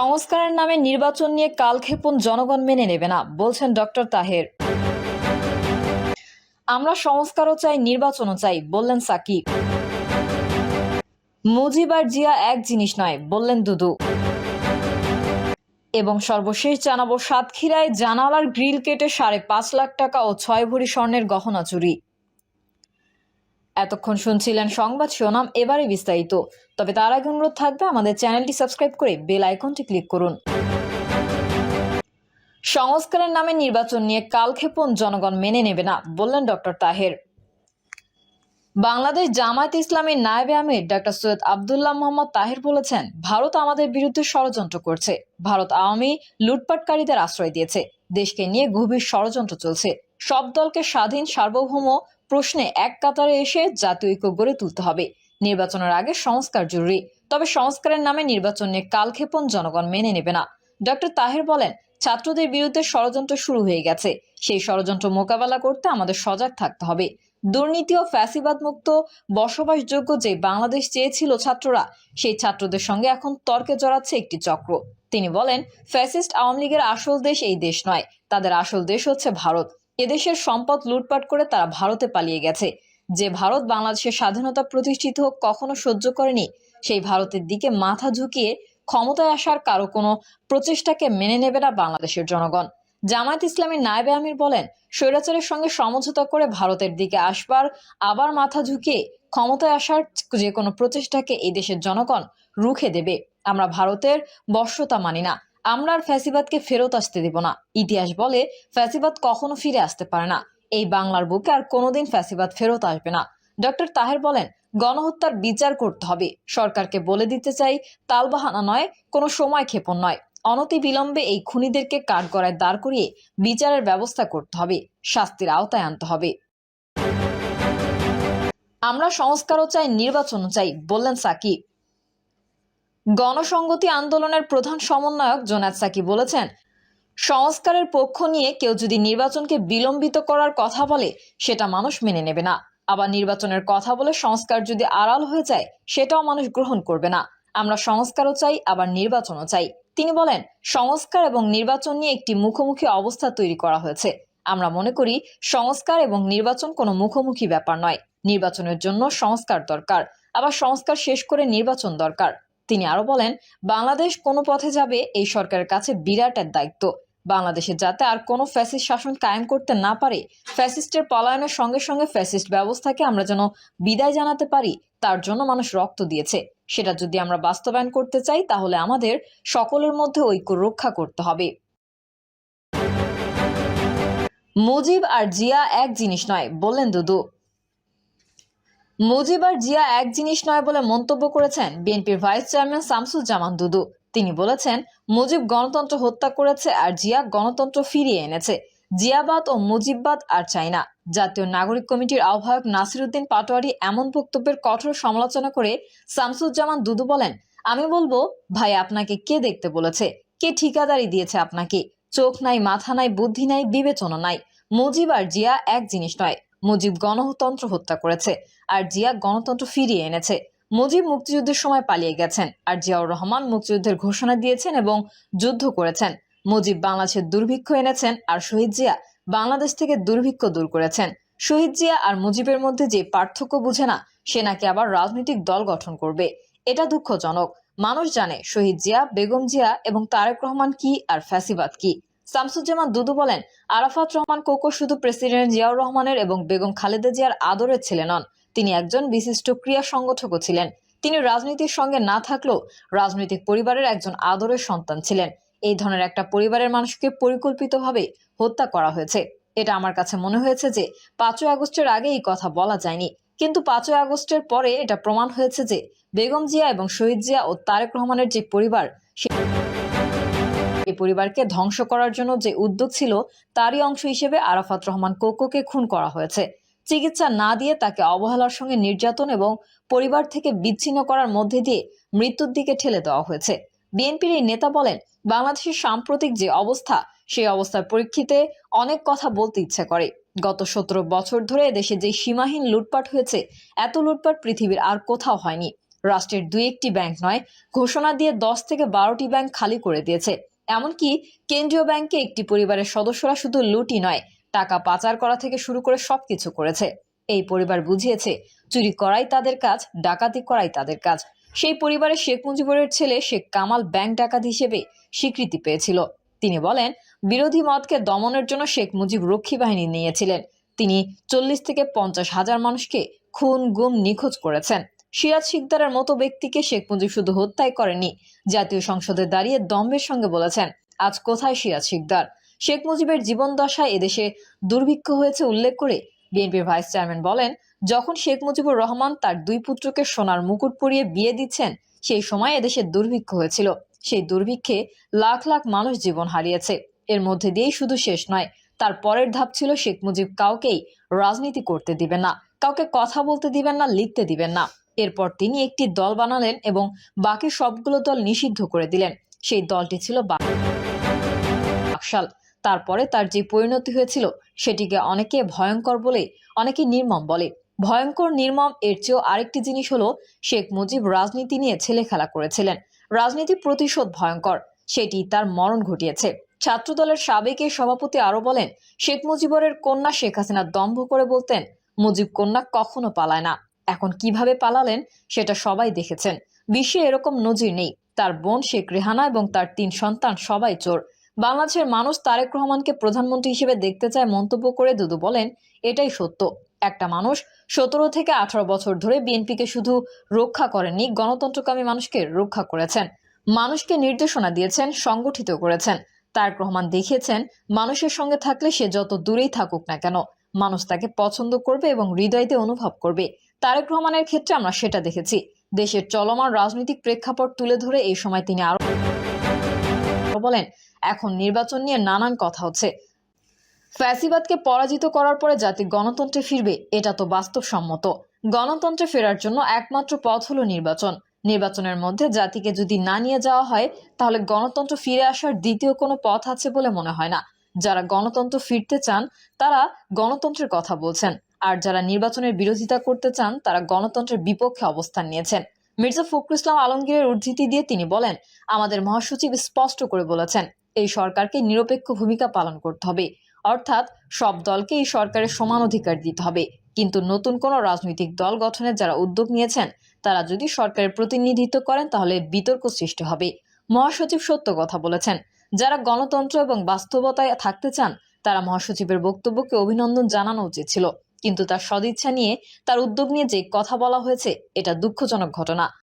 সংস্কারের নামে নির্বাচন নিয়ে কালক্ষেপণ জনগণ মেনে নেবে না, বলছেন ডক্টর তাহের। আমরা সংস্কারও চাই, নির্বাচনও চাই, বললেন সাকিব। মুজিব আর জিয়া এক জিনিস নয়, বললেন দুদু। এবং সর্বশেষ জানাবো, সাতক্ষীরায় জানালার গ্রিল কেটে 5.5 লাখ টাকা ও 6 ভরি স্বর্ণের গহনা চুরি। এতক্ষণ শুনছিলেন সংবাদ শিরোনাম, এবারে বিস্তারিত। তবে তার আগে অনুরোধ থাকবে আমাদের চ্যানেলটি সাবস্ক্রাইব করে বেল আইকনটি ক্লিক করুন। সংস্কারের নামে নির্বাচন নিয়ে কালক্ষেপণ জনগণ মেনে নেবে না, বললেন ডক্টর তাহের। বাংলাদেশ জামায়াত ইসলামীর নায়েবে আমির ডক্টর সৈয়দ আব্দুল্লাহ মোহাম্মদ তাহের বলেছেন, ভারত আমাদের বিরুদ্ধে ষড়যন্ত্র করছে। ভারত আওয়ামী লুটপাটকারীদের আশ্রয় দিয়েছে। দেশকে নিয়ে গভীর ষড়যন্ত্র চলছে। সব দলকে স্বাধীন সার্বভৌম প্রশ্নে এক কাতারে এসে জাতীয় ঐক্য গড়ে তুলতে হবে। নির্বাচনের আগে সংস্কার জরুরি, তবে সংস্কারের নামে নির্বাচন নিয়ে কালক্ষেপণ জনগণ মেনে নেবে না। ডক্টর তাহের বলেন, ছাত্রদের বিরুদ্ধে ষড়যন্ত্র শুরু হয়ে গেছে। সেই ষড়যন্ত্র মোকাবেলা করতে আমাদের সজাগ থাকতে হবে। দুর্নীতি ও ফ্যাসিবাদ মুক্ত বসবাসযোগ্য যে বাংলাদেশ চেয়েছিল ছাত্ররা, সেই ছাত্রদের সঙ্গে এখন তর্কে জড়াচ্ছে একটি চক্র। তিনি বলেন, ফ্যাসিস্ট আওয়ামী লীগের আসল দেশ এই দেশ নয়, তাদের আসল দেশ হচ্ছে ভারত। এদেশের সম্পদ লুটপাট করে তারা ভারতে পালিয়ে গেছে। যে ভারত বাংলাদেশের স্বাধীনতা প্রতিষ্ঠিত হোক কখনো সহ্য করেনি, সেই ভারতের দিকে মাথা ঝুঁকিয়ে ক্ষমতায় আসার কারো কোনো প্রচেষ্টাকে মেনে নেবে না বাংলাদেশের জনগণ। জামায়াত ইসলামীর নায়েবে আমির বলেন, স্বৈরাচারের সঙ্গে সমঝোতা করে ভারতের দিকে আসবার আবার মাথা ঝুঁকিয়ে ক্ষমতায় আসার যে কোনো প্রচেষ্টাকে এই দেশের জনগণ রুখে দেবে। আমরা ভারতের বশ্যতা মানি না। আমরা আর ফ্যাসিবাদকে ফেরত আসতে দেব না। ইতিহাস বলে, ফ্যাসিবাদ কখনো ফিরে আসতে পারে না। এই বাংলার বুকে আর কোনোদিন ফ্যাসিবাদ ফেরত আসবে না। ডক্টর তাহের বলেন, গণহত্যার বিচার করতে হবে। সরকারকে বলে দিতে চাই, তালবাহানা নয়, কোনো সময় ক্ষেপণ নয়। অনতি বিলম্বে এই খুনিদেরকে কাঠগড়ায় দাঁড় করিয়ে বিচারের ব্যবস্থা করতে হবে, শাস্তির আওতায় আনতে হবে। আমরা সংস্কারও চাই, নির্বাচনও চাই, বললেন সাকিব। গণসংহতি আন্দোলনের প্রধান সমন্বয়ক জোনায়েদ সাকিব বলেছেন, সংস্কারের পক্ষ নিয়ে কেউ যদি নির্বাচনকে বিলম্বিত করার কথা বলে, সেটা মানুষ মেনে নেবে না। আবার নির্বাচনের কথা বলে সংস্কার যদি আড়াল হয়ে যায়, সেটাও মানুষ গ্রহণ করবে না। আমরা সংস্কারও চাই, আবার নির্বাচনও চাই। তিনি বলেন, সংস্কার এবং নির্বাচন নিয়ে একটি মুখোমুখি অবস্থা তৈরি করা হয়েছে। আমরা মনে করি সংস্কার এবং নির্বাচন কোনো মুখোমুখি ব্যাপার নয়। নির্বাচনের জন্য সংস্কার দরকার, আবার সংস্কার শেষ করে নির্বাচন দরকার। তিনি আরো বলেন, বাংলাদেশ কোন পথে যাবে এই সরকারের কাছে বিরাট এক দায়িত্ব। বাংলাদেশে যাতে আর কোনো ফ্যাসিস্ট শাসন কায়েম করতে না পারে, ফ্যাসিস্টের পলায়নের সঙ্গে সঙ্গে ফ্যাসিস্ট ব্যবস্থাকে আমরা যেন বিদায় জানাতে পারি, তার জন্য মানুষ রক্ত দিয়েছে। সেটা যদি আমরা বাস্তবায়ন করতে চাই, তাহলে আমাদের সকলের মধ্যে ঐক্য রক্ষা করতে হবে। মুজিব আর জিয়া এক জিনিস নয়, বললেন দুদু। মুজিব আর জিয়া এক জিনিস নয় বলে মন্তব্য করেছেন বিএনপির ভাইস চেয়ারম্যান শামসুজ্জামান দুদু। তিনি বলেছেন, মুজিব গণতন্ত্র হত্যা করেছে আর জিয়া গণতন্ত্র ফিরিয়ে এনেছে। জিয়াবাদ ও মুজিববাদ আর চাই না। জাতীয় নাগরিক কমিটির আহ্বায়ক নাসিরউদ্দিন পাটোয়ারি এমন বক্তব্যের কঠোর সমালোচনা করে শামসুজ্জামান দুদু বলেন, আমি বলবো, ভাই আপনাকে কে দেখতে বলেছে? কে ঠিকাদারি দিয়েছে আপনাকে? চোখ নাই, মাথা নাই, বুদ্ধি নাই, বিবেচনা নাই। মুজিব আর জিয়া এক জিনিস নয়। মুজিব গণতন্ত্র হত্যা করেছে আর জিয়া গণতন্ত্র ফিরিয়ে এনেছে। মুজিব মুক্তিযুদ্ধের সময় পালিয়ে গেছেন আর জিয়াউর রহমান মুক্তিযুদ্ধের ঘোষণা দিয়েছেন এবং যুদ্ধ করেছেন। মুজিব বাংলাদেশের দুর্ভিক্ষ এনেছেন আর শহীদ জিয়া বাংলাদেশ থেকে দুর্ভিক্ষ দূর করেছেন। শহীদ জিয়া আর মুজিবের মধ্যে যে পার্থক্য বুঝে না, সে নাকি আবার রাজনৈতিক দল গঠন করবে। এটা দুঃখজনক। মানুষ জানে শহীদ জিয়া, বেগম জিয়া এবং তারেক রহমান কি আর ফ্যাসিবাদ কি। শামসুজ্জামান দুদু বলেন, আরাফাত রহমান কোকো শুধু প্রেসিডেন্ট জিয়াউর রহমানের এবং বেগম খালেদা জিয়ার আদরের ছেলে নন, তিনি একজন বিশিষ্ট ক্রীড়া সংগঠকও ছিলেন। তিনি রাজনীতির সঙ্গে না থাকলেও রাজনৈতিক পরিবারের একজন আদরের সন্তান ছিলেন। এই ধরনের একটা পরিবারের মানুষকে পরিকল্পিতভাবে হত্যা করা হয়েছে। এটা আমার কাছে মনে হয়েছে যে 5ই আগস্টের আগে এই কথা বলা যায়নি, কিন্তু 5ই আগস্টের পরে এটা প্রমাণ হয়েছে যে বেগম জিয়া এবং শহীদ জিয়া ও তারেক রহমানের যে পরিবার, এই পরিবারকে ধ্বংস করার জন্য যে উদ্যোগ ছিল, তারই অংশ হিসেবে আরাফাত রহমান কোকোকে খুন করা হয়েছে। চিকিৎসা না দিয়ে তাকে অবহেলার সঙ্গে নির্যাতন এবং পরিবার থেকে বিচ্ছিন্ন করার মধ্যে দিয়ে মৃত্যুর দিকে ঠেলে দেওয়া হয়েছে। বিএনপির এই নেতা বলেন, বাংলাদেশের সাম্প্রতিক যে অবস্থা, সেই অবস্থার পরিপ্রেক্ষিতে অনেক কথা বলতে ইচ্ছে করে। গত 17 বছর ধরে দেশে যে সীমাহীন লুটপাট হয়েছে, এত লুটপাট পৃথিবীর আর কোথাও হয়নি। রাষ্ট্রের 2-1টি ব্যাংক নয়, ঘোষণা দিয়ে 10 থেকে 12টি ব্যাংক খালি করে দিয়েছে। এমনকি কেন্দ্রীয় ব্যাংকে একটি পরিবারের সদস্যরা শুধু লুটই নয়, টাকা পাচার করা থেকে শুরু করে সবকিছু করেছে। এই পরিবার বুঝিয়েছে চুরি করাই তাদের কাজ, ডাকাতি করাই তাদের কাজ। সেই পরিবারের শেখ মুজিবুরের ছেলে শেখ কামাল ব্যাংক ডাকাত হিসেবে স্বীকৃতি পেয়েছিল। তিনি বলেন, বিরোধী মতকে দমনের জন্য শেখ মুজিব রক্ষী বাহিনী নিয়েছিলেন। তিনি 40 থেকে 50 হাজার মানুষকে খুন, গুম, নিখোঁজ করেছেন। সিরাজ শিকদারের মতো ব্যক্তিকে শেখ মুজিব শুধু হত্যাই করেনি, জাতীয় সংসদে দাঁড়িয়ে দম্ভের সঙ্গে বলেছেন, আজ কোথায় সিরাজ শিকদার? শেখ মুজিবের জীবনদশায় এদেশে দুর্ভিক্ষ হয়েছে উল্লেখ করে বিএনপির ভাইস চেয়ারম্যান বলেন, যখন শেখ মুজিবুর রহমান তার 2 পুত্রকে সোনার মুকুট পরিয়ে বিয়ে দিচ্ছেন, সেই সময় এদেশে দুর্ভিক্ষ হয়েছিল। সেই দুর্ভিক্ষে লাখ লাখ মানুষ জীবন হারিয়েছে। এর মধ্যে দিয়েই শুধু শেষ নয়, তার পরের ধাপ ছিল শেখ মুজিব কাউকেই রাজনীতি করতে দিবেন না, কাউকে কথা বলতে দিবেন না, লিখতে দিবেন না। এরপর তিনি একটি দল বানালেন এবং বাকি সবগুলো দল নিষিদ্ধ করে দিলেন। সেই দলটি ছিল বাকশাল। তারপরে তার যে পরিণতি হয়েছিল সেটিকে অনেকে ভয়ঙ্কর বলে, অনেকে নির্মম বলে। ভয়ঙ্কর, নির্মম এর চেয়েও আরেকটি জিনিস হলো, শেখ মুজিব রাজনীতি নিয়ে ছেলে খেলা করেছিলেন। রাজনীতি প্রতিশোধ ভয়ঙ্কর, সেটি তার মরণ ঘটিয়েছে। ছাত্রদলের সাবেক এই সভাপতি আরো বলেন, শেখ মুজিবরের কন্যা শেখ হাসিনা দম্ভ করে বলতেন, মুজিব কন্যা কখনো পালায় না। এখন কিভাবে পালালেন সেটা সবাই দেখেছেন। বিশ্বে এরকম নজির নেই। তার বোন শেখ রেহানা এবং তার 3 সন্তান সবাই চোর। বাংলাদেশের মানুষ তারেক রহমানকে প্রধানমন্ত্রী হিসেবে দেখতে চায় মন্তব্য করে দুদু বলেন, এটাই সত্য। একটা মানুষ 17 থেকে 18 বছর ধরে বিএনপিকে শুধু রক্ষা করেননি, গণতন্ত্রকামী মানুষকে রক্ষা করেছেন, মানুষকে নির্দেশনা দিয়েছেন, সংগঠিত করেছেন। তারেক রহমান দেখিয়েছেন, মানুষের সঙ্গে থাকলে সে যত দূরেই থাকুক না কেন, মানুষ তাকে পছন্দ করবে এবং হৃদয়তে অনুভব করবে। তারেক রহমানের ক্ষেত্রে আমরা সেটা দেখেছি। দেশের চলমান রাজনৈতিক প্রেক্ষাপট তুলে ধরে এই সময় তিনি আরো বলেন, এখন নির্বাচন নিয়ে নানান কথা হচ্ছে। ফ্যাসিবাদকে পরাজিত করার পরে জাতি গণতন্ত্রে ফিরবে, এটা তো বাস্তবসম্মত। গণতন্ত্রে ফেরার জন্য একমাত্র পথ হলো নির্বাচন। নির্বাচনের মধ্যে জাতিকে যদি না নিয়ে যাওয়া হয়, তাহলে গণতন্ত্র ফিরে আসার দ্বিতীয় কোনো পথ আছে বলে মনে হয় না। যারা গণতন্ত্র ফিরতে চান তারা গণতন্ত্রের কথা বলছেন, আর যারা নির্বাচনের বিরোধিতা করতে চান তারা গণতন্ত্রের বিপক্ষে অবস্থান নিয়েছেন। মির্জা ফখরুল ইসলাম আলমগীরের উদ্ধৃতি দিয়ে তিনি বলেন, আমাদের মহাসচিব স্পষ্ট করে বলেছেন, এই সরকারকে নিরপেক্ষ ভূমিকা পালন করতে হবে, অর্থাৎ সব দলকে এই সরকারের সমান অধিকার দিতে হবে। কিন্তু নতুন কোনো রাজনৈতিক দল গঠনের যারা উদ্যোগ নিয়েছেন, তারা যদি সরকারের প্রতিনিধিত্ব করেন তাহলে বিতর্ক সৃষ্টি হবে। মহাসচিব সত্য কথা বলেছেন। যারা গণতন্ত্র এবং বাস্তবতায় থাকতে চান তারা মহাসচিবের বক্তব্যকে অভিনন্দন জানানো উচিত ছিল, কিন্তু তার সদিচ্ছা নিয়ে, তার উদ্যোগ নিয়ে যে কথা বলা হয়েছে, এটা দুঃখজনক ঘটনা।